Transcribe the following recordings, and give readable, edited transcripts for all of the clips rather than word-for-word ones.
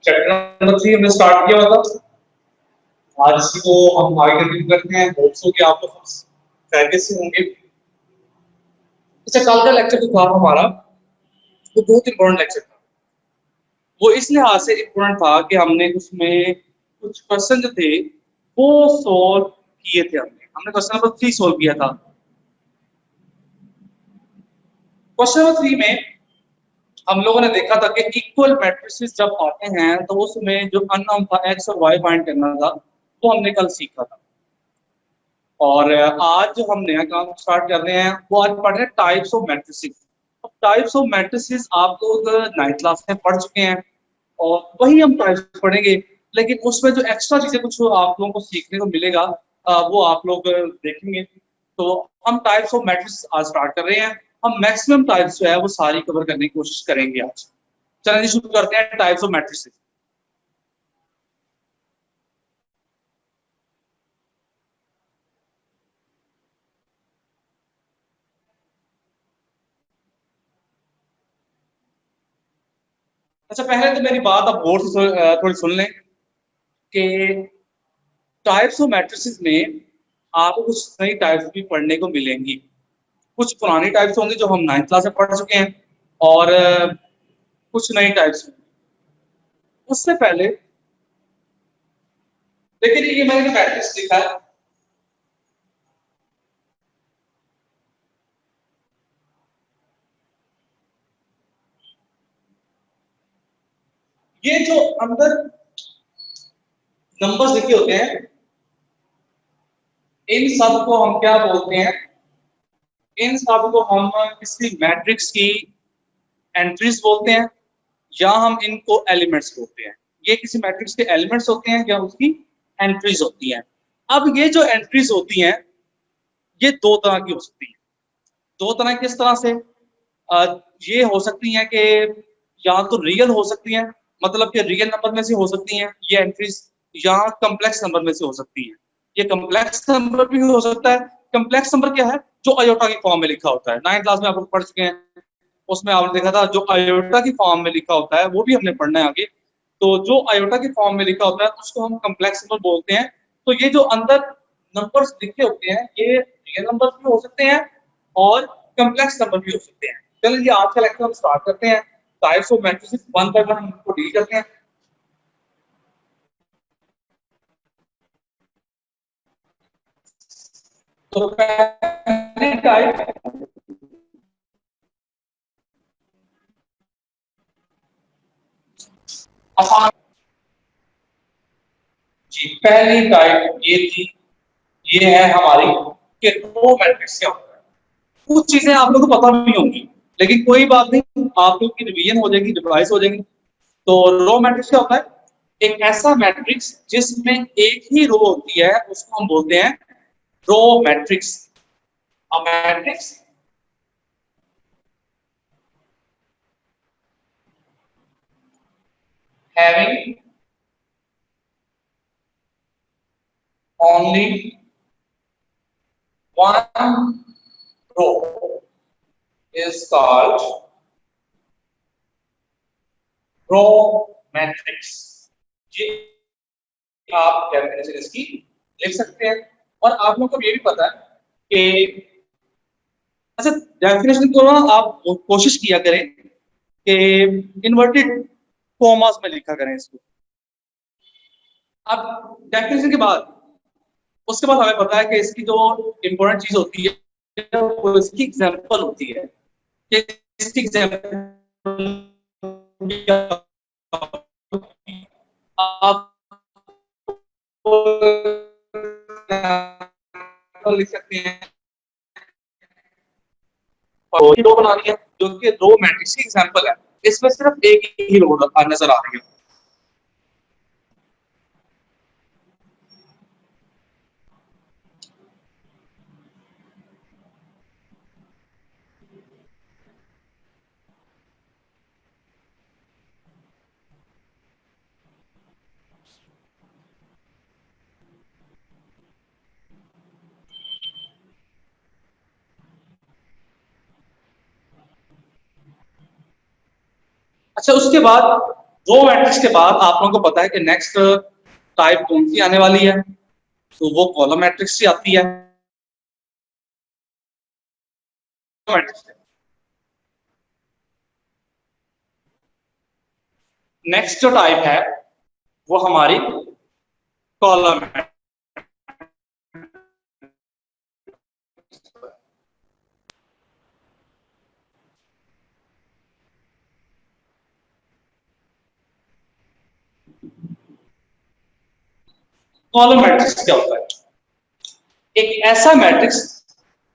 Chapter number 3 हमने start किया हुआ था। आज इसी को हम आगे कंटिन्यू करते हैं। होप्स हो कि आप लोग खैरियत से होंगे। अच्छा, कल का लेक्चर जो था हमारा वो बहुत इंपॉर्टेंट लेक्चर था। वो इस लिहाज से इंपॉर्टेंट था कि हमने उसमें कुछ क्वेश्चन जो थे वो सॉल्व किए थे। हमने क्वेश्चन नंबर 3 सॉल्व किया था। क्वेश्चन नंबर 3 में हम लोगों ने देखा था कि इक्वल मैट्रिसेस जब आते हैं तो उसमें जो अननोन था एक्स और वाई फाइंड करना था, वो हमने कल सीखा था। और आज जो हम नया काम स्टार्ट कर रहे हैं वो आज पढ़ रहे हैं टाइप्स ऑफ मैट्रिसेस। अब टाइप्स ऑफ मैट्रिसेस आप लोग 9th क्लास में पढ़ चुके हैं और वही हम टाइप्स पढ़ेंगे, लेकिन उसमें जो एक्स्ट्रा चीजें कुछ आप लोगों को सीखने को मिलेगा वो आप लोग देखेंगे। तो हम टाइप्स ऑफ मैट्रिसेस आज स्टार्ट कर रहे हैं। हम मैक्सिमम टाइप्स जो है वो सारी कवर करने की कोशिश करेंगे आज। चलिए शुरू करते हैं टाइप्स ऑफ मैट्रिसेस। अच्छा, पहले तो मेरी बात आप गौर से थोड़ी सुन लें कि टाइप्स ऑफ मैट्रिसेस में आपको कुछ नई टाइप्स भी पढ़ने को मिलेंगी। कुछ पुरानी टाइप्स होंगी जो हम 9th क्लास में पढ़ चुके हैं और कुछ नई टाइप्स। उससे पहले देखिए, ये मैंने मैट्रिक्स लिखा है। ये जो अंदर नंबर्स लिखे होते हैं इन सब को हम क्या बोलते हैं? इन सब को हम किसी मैट्रिक्स की एंट्रीज बोलते हैं या हम इनको एलिमेंट्स बोलते हैं। ये किसी मैट्रिक्स के एलिमेंट्स होते हैं या उसकी एंट्रीज होती हैं। अब ये जो एंट्रीज होती हैं ये दो तरह की हो सकती हैं। दो तरह किस तरह से? ये हो सकती हैं कि या तो रियल हो सकती हैं, मतलब कि रियल नंबर में से हो सकती हैं ये एंट्रीज, या कम्प्लेक्स नंबर में से हो सकती हैं। ये कम्प्लेक्स नंबर भी हो सकता है। कम्प्लेक्स नंबर क्या है? जो अयोटा की फॉर्म में लिखा होता है। 9th क्लास में आप लोग पढ़ चुके हैं, उसमें आपने देखा था जो अयोटा की फॉर्म में लिखा होता है वो भी हमने पढ़ना है आगे। तो जो अयोटा की फॉर्म में लिखा होता है उसको हम कम्प्लेक्स नंबर बोलते हैं। तो ये जो अंदर नंबर्स लिखे होते हैं ये रियल नंबर्स भी हो सकते हैं और कम्प्लेक्स नंबर भी हो सकते हैं। चलिए आज का लेक्चर हम स्टार्ट करते हैं। Types of matrices one by one हम इनको डील करते हैं। तो पहली टाइप आसान जी, पहली टाइप ये थी। ये है हमारी कि रो मैट्रिक्स क्या होता है। कुछ चीजें आप लोगों को पता नहीं होंगी, लेकिन कोई बात नहीं, आप लोग की रिवीजन हो जाएगी, रिवाइज हो जाएगी। तो रो मैट्रिक्स क्या होता है? एक ऐसा मैट्रिक्स जिसमें एक ही रो होती है उसको हम बोलते हैं row matrix. A matrix having only one row is called row matrix. ये आप डेफिनेशन इसकी लिख सकते हैं। और आप लोगों को ये भी पता है कि अच्छा, डेफिनेशन को ना आप कोशिश किया करें कि इन्वर्टेड कॉमास में लिखा करें इसको। अब डेफिनेशन के बाद उसके बाद हमें पता है कि इसकी जो इंपॉर्टेंट चीज होती है वो इसकी एग्जांपल होती है कि इसकी एग्जांपल आप लिख सकते हैं और रो बनानी है जो कि रो मैट्रिक्स की एग्जांपल है। इसमें सिर्फ एक ही रो नजर आ रही है। अच्छा, उसके बाद दो मैट्रिक्स के बाद आप लोगों को पता है कि नेक्स्ट टाइप कौन सी आने वाली है, तो वो कॉलम मैट्रिक्स ही आती है। नेक्स्ट जो टाइप है वो हमारी कॉलम है। कॉलम मैट्रिक्स क्या होता है? एक ऐसा मैट्रिक्स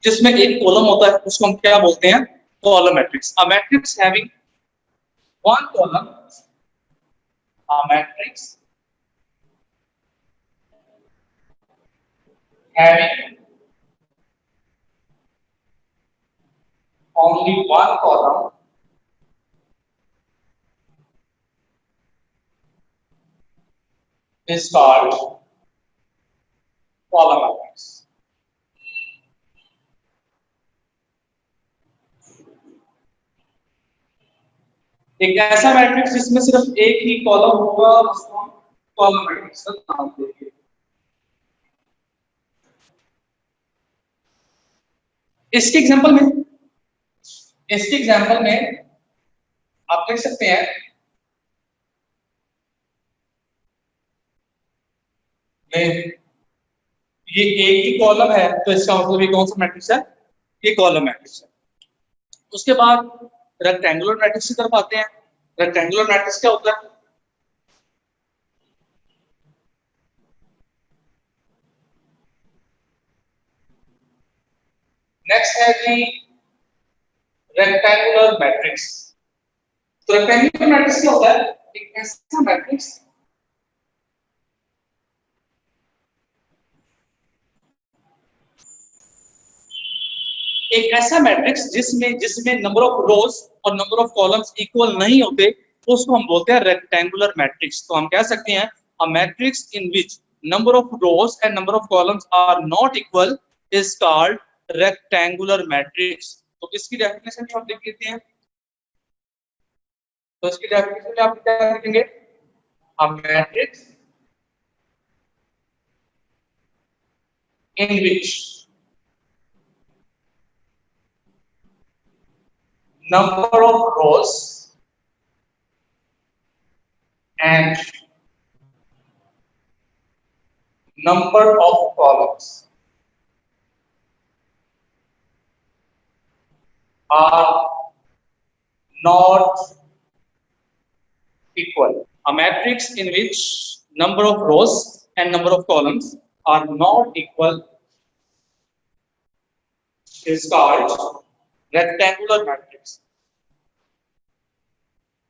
जिसमें एक कॉलम होता है उसको हम क्या बोलते हैं? Column matrix. A matrix having one column, a matrix having only one column is called column matrix. एक ऐसा मैट्रिक्स जिसमें सिर्फ एक ही कॉलम होगा उसको हम कॉलम मैट्रिक्स का नाम देंगे। इसके एग्जांपल में आप देख सकते हैं ये एक ही कॉलम है, तो इसका मतलब ये कौन सा मैट्रिक्स है? ये कॉलम मैट्रिक्स है। उसके बाद रेक्टेंगुलर मैट्रिक्स की तरफ आते हैं। रेक्टेंगुलर मैट्रिक्स क्या होता है? नेक्स्ट है जी रेक्टेंगुलर मैट्रिक्स। तो रेक्टेंगुलर मैट्रिक्स क्या होता है? एक ऐसा मैट्रिक्स जिसमें जिसमें नंबर ऑफ रोज और नंबर ऑफ कॉलम्स इक्वल नहीं होते, तो उसको हम बोलते हैं रेक्टेंगुलर मैट्रिक्स। तो हम कह सकते हैं a matrix in which number of rows and number of columns are not equal is called rectangular matrix. तो इसकी डेफिनेशन हम लिख लेते हैं। तो इसकी डेफिनेशन आप क्या लिखेंगे? अ matrix in which number of rows and number of columns are not equal. A matrix in which number of rows and number of columns are not equal is called rectangular matrix.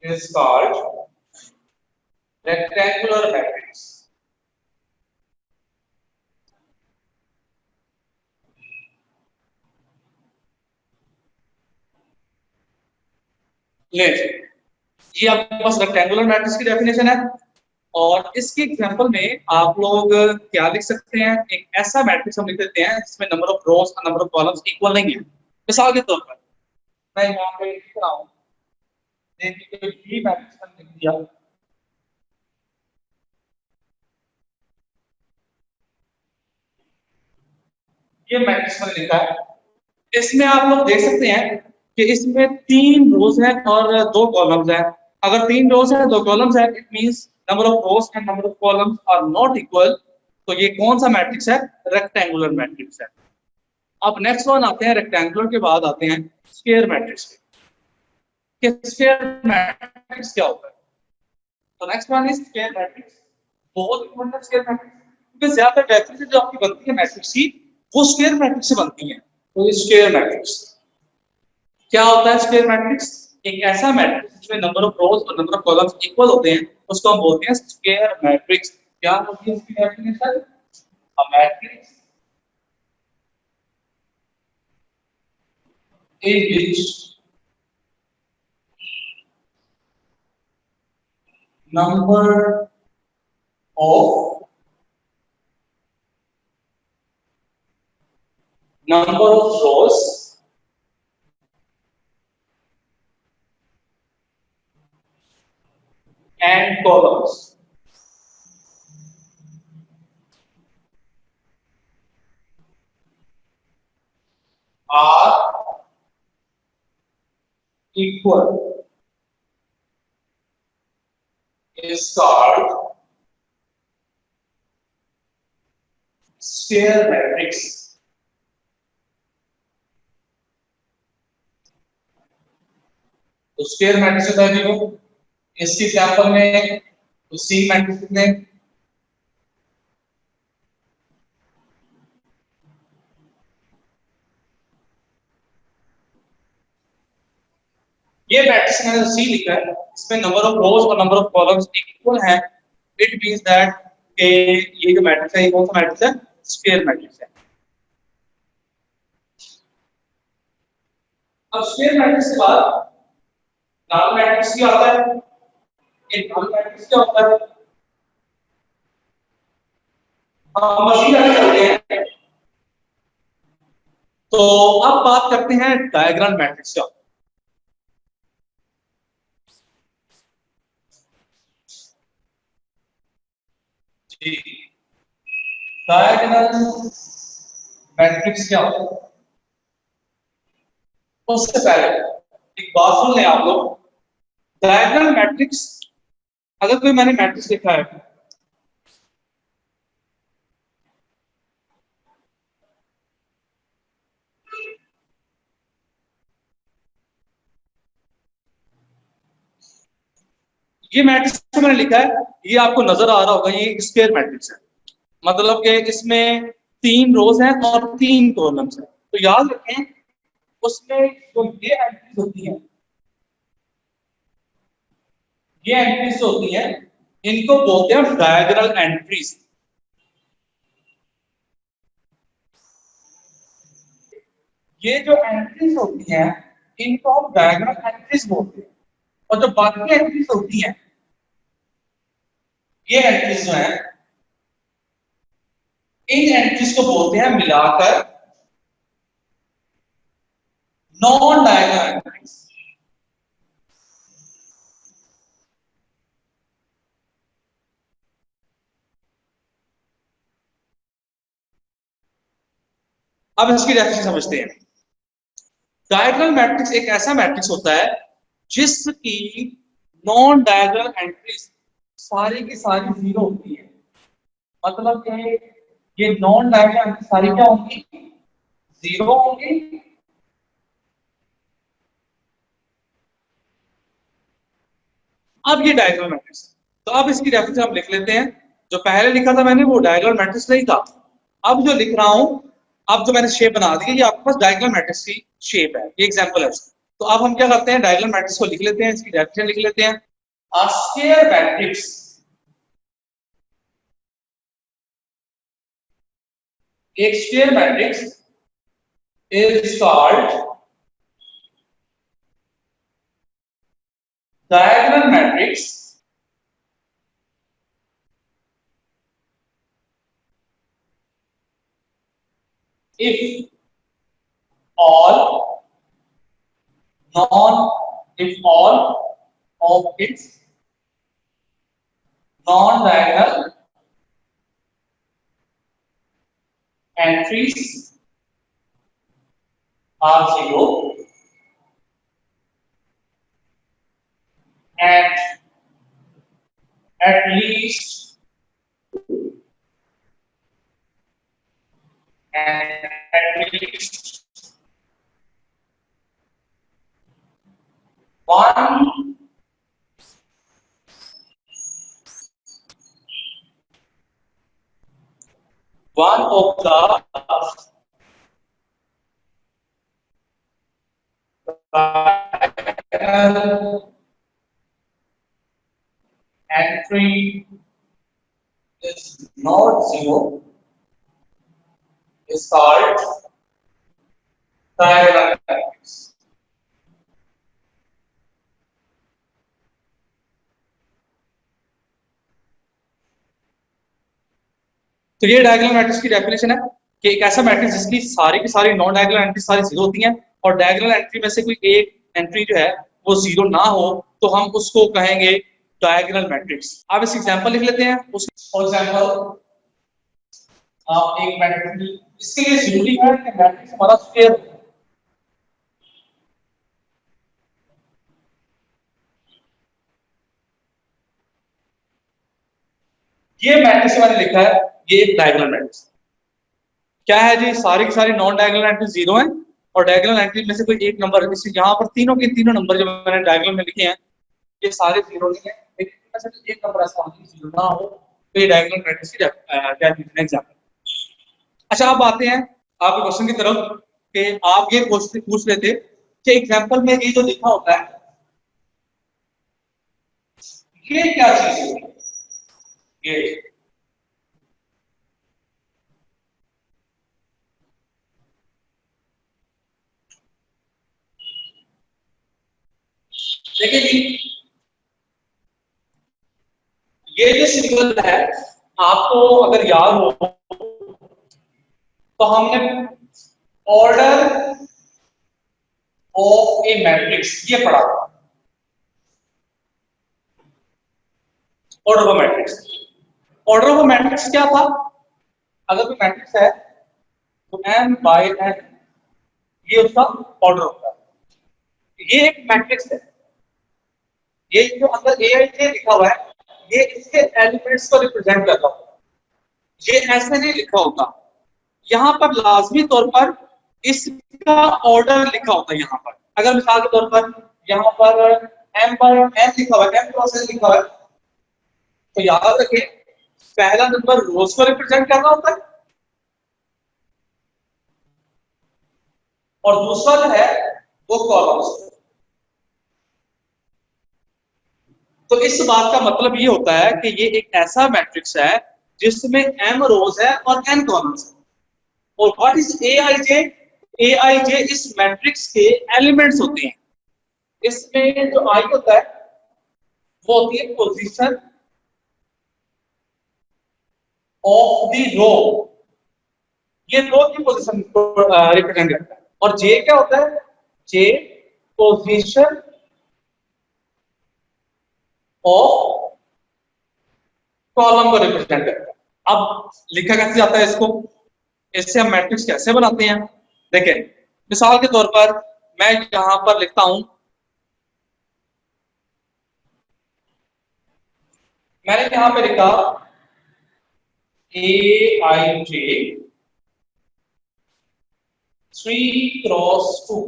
Is called rectangular matrix. ले ये आपके पास rectangular matrix की definition है। और इसके example में आप लोग क्या लिख सकते हैं? एक ऐसा मैट्रिक्स हम लिख देते हैं जिसमें नंबर ऑफ रोज और नंबर ऑफ कॉलम्स इक्वल नहीं है। मिसाल के तौर पर मैं यहाँ पे लिख रहा हूँ, देखिए ये मैट्रिक्स मैंने लिख दिया। ये मैट्रिक्स मैंने लिखा है। इसमें आप लोग देख सकते हैं कि इसमें 3 रोज हैं और 2 कॉलम्स हैं। अगर 3 रोज हैं 2 कॉलम्स हैं, it means number of rows and number of columns are not equal. तो ये कौन सा मैट्रिक्स है? रेक्टेंगुलर मैट्रिक्स है। अब नेक्स्ट वन आते हैं, रेक्टेंगुलर के बाद आते हैं स्क्वायर मैट्रिक्स के। स्क्वायर मैट्रिक्स क्या होता है? तो next one is square matrix. बहुत इंपॉर्टेंट स्क्वायर मैट्रिक्स, क्योंकि ज्यादातर डेफिनेशन जो आपकी बनती है मैट्रिक्स की वो स्क्वायर मैट्रिक्स से बनती है। तो स्क्वायर मैट्रिक्स क्या होता है? स्क्वायर मैट्रिक्स एक ऐसा मैट्रिक्स जिसमें नंबर ऑफ रोज और नंबर ऑफ कॉलम्स इक्वल होते हैं, उसको हम बोलते हैं स्क्वायर मैट्रिक्स। क्या होती है इसकी definition? A matrix in which number of rows and columns are equal is called square matrix. तो स्क्वायर मैट्रिक्स होता है जो इसके एग्जांपल में तो सी मैट्रिक्स कितने ये मैट्रिक्स मैंने सी लिखा है इसमें नंबर ऑफ रोज और नंबर ऑफ कॉलम्स इक्वल है इट मींस दैट ये जो मैट्रिक्स है ये कौन सा मैट्रिक्स है स्क्वायर मैट्रिक्स है। अब स्क्वायर मैट्रिक्स के बाद नल मैट्रिक्स क्या होता है एक नल मैट्रिक्स क्या होता है हम मशीन आगे चलते हैं तो अब बात करते हैं डायगोनल मैट्रिक्स का। जी डायगोनल मैट्रिक्स क्या होता है उससे पहले एक बात सुन लें आप लोग डायगोनल मैट्रिक्स अगर कोई मैंने मैट्रिक्स लिखा है ये मैट्रिक्स जो मैंने लिखा है ये आपको नजर आ रहा होगा ये स्क्वायर मैट्रिक्स है मतलब कि इसमें 3 रोज हैं और 3 कॉलम्स हैं तो याद रखें उसमें जो ये एंट्रीज होती हैं ये एंट्रीज होती हैं इनको बोलते हैं डायगोनल एंट्रीज। ये जो एंट्रीज होती हैं इनको हम डायगोनल एंट्रीज बोलते हैं और जो बाकी एंट्रीज होती हैं ये एंट्रीज जो है इन एंट्रीज को बोलते हैं मिलाकर नॉन डायगोनल एंट्रीज। अब इसकी डेफिनेशन समझते हैं। डायगोनल मैट्रिक्स एक ऐसा मैट्रिक्स होता है जिसकी नॉन डायगोनल एंट्रीज सारी की सारी जीरो होती है मतलब कि ये नॉन डायगोनल एंट्रीज सारी क्या होंगी जीरो होंगी अब ये डायगोनल मैट्रिक्स तो अब इसकी डेफिनेशन हम लिख लेते हैं जो पहले लिखा था मैंने वो डायगोनल मैट्रिक्स नहीं था अब जो लिख रहा हूं अब जो मैंने शेप बना दी है ये आपके पास डायगोनल मैट्रिक्स की शेप है ये एग्जांपल है तो अब हम क्या करते हैं डायगोनल मैट्रिक्स को लिख लेते हैं इसकी डेफिनेशन लिख लेते हैं a square matrix एक square matrix is called diagonal matrix if all of its non-diagonal entries are zero and at least one of the entry is not zero is called diagonal matrix. तो ये diagonal matrix की definition है कि एक ऐसा matrix जिसकी सारी की सारी नॉन डायगोनल एंट्री सारी जीरो होती हैं और डायगोनल एंट्री में से कोई एक एंट्री जो है वो जीरो ना हो तो हम उसको कहेंगे डायगोनल मैट्रिक्स। आप इसकी एग्जांपल लिख लेते हैं। फॉर एग्जांपल आप एक मैट्रिक्स, इसके लिए जरूरी है कि मैट्रिक्स हमारा स्क्वायर हो। ये मैट्रिक्स मैंने लिखा है, ये एक डायगोनल मैट्रिक्स क्या है जी, सारी की सारी नॉन डायगोनल एंट्री जीरो है और डायगोनल एंट्री में से कोई एक नंबर, जैसे यहाँ पर तीनों के तीनों नंबर जो मैंने डायगोनल में लिखे हैं ये सारे जीरो नहीं है, लेकिन इनमें से एक नंबर ऐसा होना चाहिए जीरो ना हो, तो ये डायगोनल मैट्रिक्स की एग्जांपल। अच्छा, अब आते हैं आपके क्वेश्चन की तरफ कि आप ये क्वेश्चन पूछ लेते कि एग्जांपल में ये जो लिखा होता है ये क्या चीज है, ये देखिए जी, ये जो सिंबल है आपको अगर याद हो तो हमने ऑर्डर ऑफ ए मैट्रिक्स ये पढ़ा था। Order of matrix, order of matrix क्या था, अगर कोई मैट्रिक्स है तो m बाय n ये उसका ऑर्डर होता है। ये एक मैट्रिक्स है, ये जो अंदर aij लिखा हुआ है ये इसके एलिमेंट्स को रिप्रेजेंट कर रहा होता है, ये ऐसे नहीं लिखा होता। यहां पर लाजमी तौर पर इसका ऑर्डर लिखा होता है। यहां पर अगर मिसाल के तौर पर यहां पर m बाय n लिखा हुआ है, m क्रॉस n लिखा हुआ है, तो याद रखें पहला नंबर रोज को रिप्रेजेंट कर रहा होता है और दूसरा जो है वो कॉलम्स। तो इस बात का मतलब ये होता है कि ये एक ऐसा मैट्रिक्स है जिसमें m रोज है और n कॉलम्स है। और व्हाट इज aij, aij इस मैट्रिक्स के एलिमेंट्स होते हैं। इसमें जो i होता है वो होती है पोजीशन ऑफ द रो, ये रो की पोजीशन को रिप्रेजेंट करता है। और जे क्या होता है, जे पोजीशन ऑफ कॉलम को रिप्रेजेंट करता है। अब लिखा कैसे जाता है इसको, इससे हम मैट्रिक्स कैसे बनाते हैं, देखें मिसाल के तौर पर मैं यहां पर लिखता हूं, मैंने यहां पे लिखा aij 3 क्रॉस 2।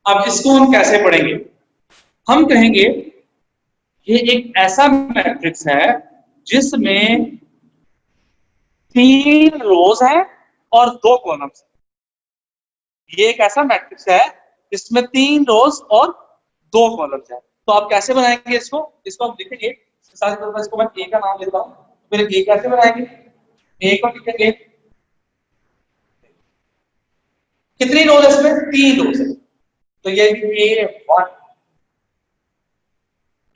अब इसको हम कैसे पढ़ेंगे, हम कहेंगे ये एक ऐसा मैट्रिक्स है जिसमें 3 रोज है और 2 कॉलम्स है। ये एक ऐसा मैट्रिक्स है जिसमें 3 रोज और 2 कॉलम्स है। तो आप कैसे बनाएंगे इसको, इसको आप लिखेंगे मिसाल के तौर पर, इसको मैं ए का नाम लेता हूं, फिर ए कैसे बनाएंगे, ए को लिखेंगे, कितनी रोज है इसमें, 3 रोज है, तो ये a1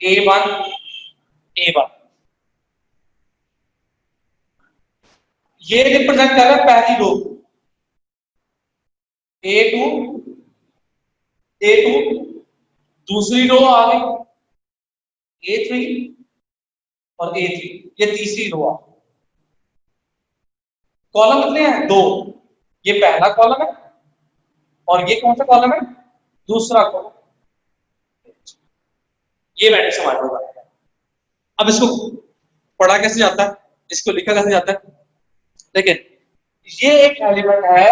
a1 a1 ये रिप्रेजेंट कर रहा है पहली रो, a2 a2, दूसरी रो आ गई a3 और a3, ये तीसरी रो आ गई। कॉलम कितने हैं, 2, ये पहला कॉलम है और ये कौन सा कॉलम है, दूसरा कॉलम। ये मैट्रिक्स हमारे होगा। अब इसको पढ़ा कैसे जाता है, इसको लिखा कैसे जाता है, देखिए ये एक एलिमेंट है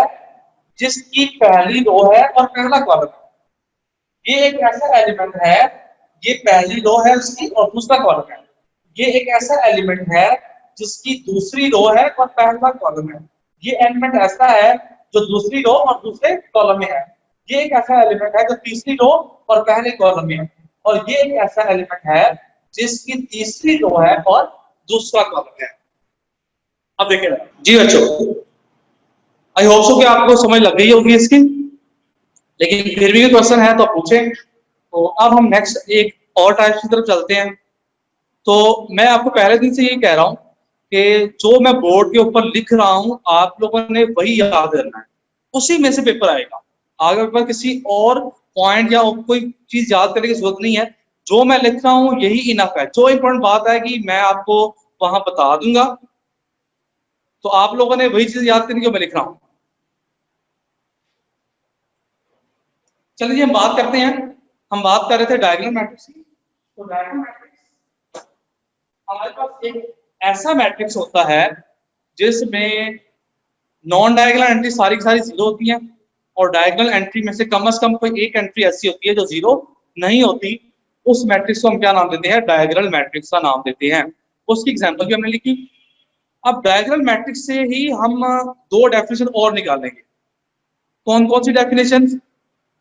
जिसकी पहली रो है और पहला कॉलम है। ये एक ऐसा एलिमेंट है, ये पहली रो है उसकी और दूसरा कॉलम है। ये एक ऐसा एलिमेंट है जिसकी दूसरी रो है और पहला कॉलम है। ये एलिमेंट ऐसा है जो दूसरी रो और दूसरे कॉलम में है। ये एक ऐसा एलिमेंट है जो तीसरी रो और पहले कॉलम में है। और ये एक ऐसा एलिमेंट है जिसकी तीसरी रो है और दूसरा कॉलम है। अब देखिए जी बच्चों, आई होप सो कि आपको समझ लग गई होगी इसकी, लेकिन फिर भी क्वेश्चन है तो पूछें। तो अब हम नेक्स्ट एक और टाइप की तरफ चलते हैं। तो मैं आपको पहले दिन से ये कह रहा हूं कि जो मैं बोर्ड के ऊपर लिख रहा हूं आप लोगों ने वही याद करना है, उसी में से पेपर आएगा। आगे पेपर किसी और पॉइंट या कोई चीज याद करने की जरूरत नहीं है, जो मैं लिख रहा हूं यही इनफ है। जो इंपॉर्टेंट बात है कि मैं आपको वहां बता दूंगा, तो आप लोगों ने वही चीज याद करनी जो मैं लिख रहा हूं। चलिए हम बात करते हैं, हम बात कर रहे थे डायगोनल मैट्रिक्स की। तो डायगोनल मैट्रिक्स हमारे पास एक ऐसा मैट्रिक्स होता है जिसमें नॉन डायगोनल एंट्री सारी की सारी जीरो होती हैं, और डायगोनल एंट्री में से कम कोई एक एंट्री ऐसी होती है जो जीरो नहीं होती। उस मैट्रिक्स को हम क्या नाम देते हैं? डायगोनल मैट्रिक्स का नाम देते हैं। उसकी एग्जांपल भी हमने लिखी। अब डायगोनल मैट्रिक्स से ही हम दो डेफिनेशन और निकालेंगे। कौन कौन सी डेफिनेशन?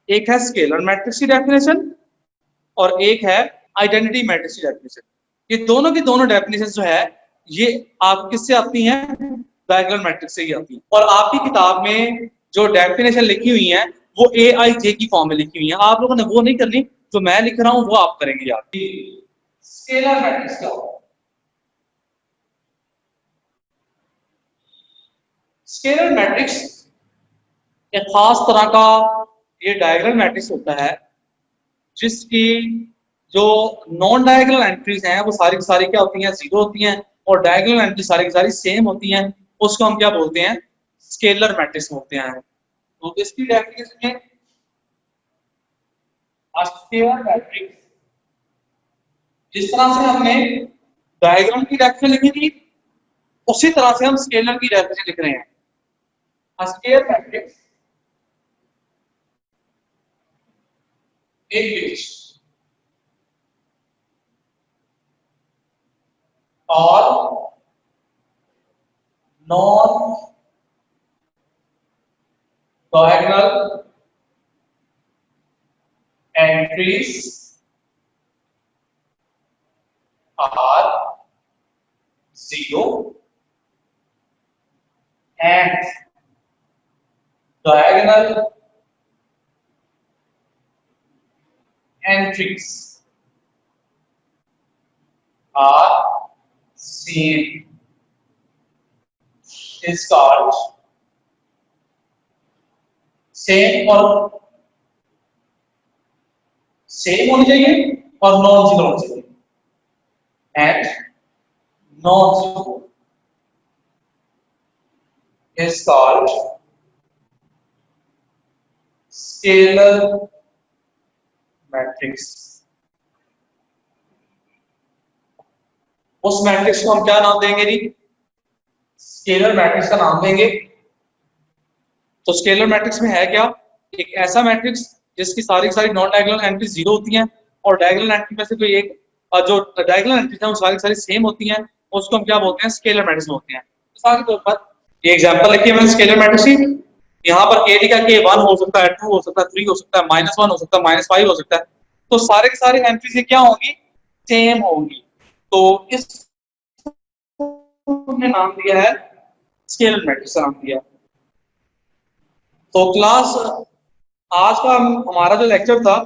एक है स्केलर मैट्रिक्स की डेफिनेशन और एक है आइडेंटिटी मैट्रिक्स की डेफिनेशन। ये दोनों की दोनों डेफिनेशन जो है ये आप किससे आती हैं? डायगोनल मैट्रिक्स से ही आती है। और आपकी किताब में जो डेफिनेशन लिखी हुई है वो AIJ की फॉर्म में लिखी हुई है। आप लोगों ने वो नहीं करनी, जो मैं लिख रहा हूं वो आप करेंगे यार। स्केलर मैट्रिक्स क्या होगा? स्केलर मैट्रिक्स एक खास तरह का ये डायगोनल मैट्रिक्स होता है जिसकी जो नॉन डायगोनल एंट्रीज हैं वो सारी की सारी क्या होती हैं? जीरो होती हैं, और डायगोनल एंट्री सारी की सारी सेम होती हैं। उसको हम क्या बोलते हैं? स्केलर मैट्रिक्स बोलते हैं। तो इसकी डेफिनेशन में स्केलर मैट्रिक्स, जिस तरह से हमने डायग्राम की डेफिनेशन लिखी थी उसी तरह से हम स्केलर की डेफिनेशन लिख रहे हैं। Scalar matrix in which all non-diagonal entries are zero and diagonal entries are same is called same, और सेम होनी चाहिए और नॉन जीरो होनी चाहिए, and non zero is called scalar matrix। उस मैट्रिक्स को हम क्या नाम देंगे जी? स्केलर मैट्रिक्स का नाम देंगे। तो स्केलर मैट्रिक्स में है क्या? एक ऐसा मैट्रिक्स जिसकी सारी की सारी नॉन डायगोनल एंट्री जीरो होती हैं, और डायगोनल एंट्री में से कोई एक जो डायगोनल एंट्री है वो सारी की सारी सेम होती हैं। उसको हम क्या बोलते हैं? स्केलर मैट्रिक्स बोलते हैं। मिसाल के तौर पर ये एग्जांपल लिखिए मैंने स्केलर मैट्रिक्स की। यहाँ पर के लिखा के 1 हो सकता है, 2 हो सकता है, 3 हो सकता है, -1 हो सकता है, -5 हो सकता है। तो सारे के सारे एंट्रीज क्या होंगी? सेम होंगी। तो इस ने नाम दिया है स्केलर मैट्रिक्स का नाम दिया। तो क्लास आज का हमारा जो लेक्चर था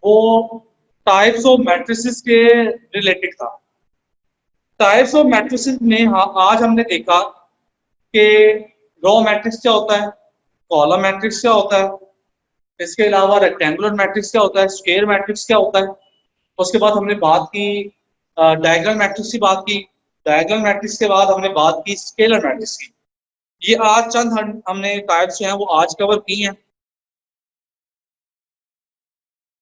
वो टाइप्स ऑफ मैट्रिसेस के रिलेटेड था। टाइप्स ऑफ मैट्रिसेस में आज हमने देखा कि रो मैट्रिक्स क्या होता है, कॉलम मैट्रिक्स क्या होता है, इसके अलावा रेक्टेंगुलर मैट्रिक्स क्या होता है, स्क्वायर मैट्रिक्स क्या होता है। उसके बाद हमने बात की डायगोनल मैट्रिक्स की बात की। डायगोनल मैट्रिक्स के बाद हमने बात की स्केलर मैट्रिक्स की। ये आज चंद हमने टाइप्स जो हैं वो आज कवर की हैं।